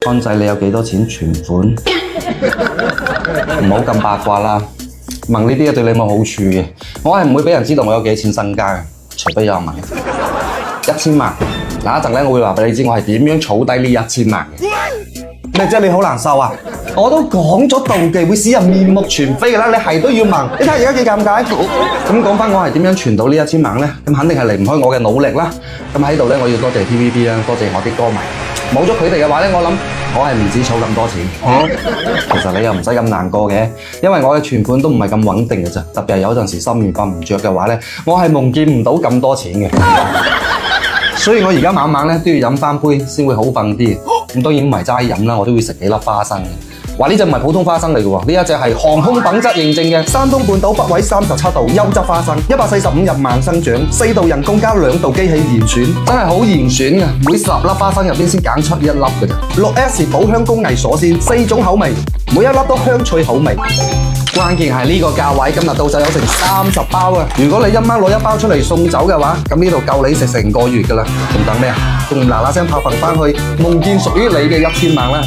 安仔，你有幾多錢存款？唔好咁八卦啦，問呢啲對你冇好處嘅。我係唔會俾人知道我有幾多錢身家嘅，除非有人問。1000萬，嗱一陣咧，我會話俾你知我係點樣儲低呢1000萬嘅。咩啫？你好難受啊！我都講咗妒忌會使人面目全非㗎啦，你係都要問。你睇下而家幾尷尬。咁講返我係點樣存到呢1000萬呢？咁肯定係離唔開我嘅努力啦。咁喺度呢，我要多謝 TVB 啦，多謝我啲歌迷。冇咗佢哋嘅話呢，我諗我係唔止儲咁多錢。其實你又唔使咁難過嘅，因為我嘅存款都唔係咁穩定嘅咋。特別係有陣時深夜瞓唔着嘅話呢，我係夢見唔到咁多錢嘅。所以我而家晚晚呢都要飲翻杯先會好瞓啲。咁當然唔係齋飲啦，我都會食幾粒花生嘅。話呢隻唔係普通花生嚟嘅喎，呢一隻係航空品質認證嘅山東半島北緯37度優質花生，145日慢生長，4度人工加2度機器嚴選，真係好嚴選嘅。每10粒花生入邊先揀出1粒嘅啫。6S 寶香工藝鎖線，4種口味，每一粒都香脆好味。關鍵係呢個價位，今日到手有成30包啊！如果你1蚊攞1包出嚟送走嘅話，咁呢度夠你食成個月㗎啦。仲等咩啊？仲嗱嗱聲拍份返去，夢見屬於你嘅1000萬啦！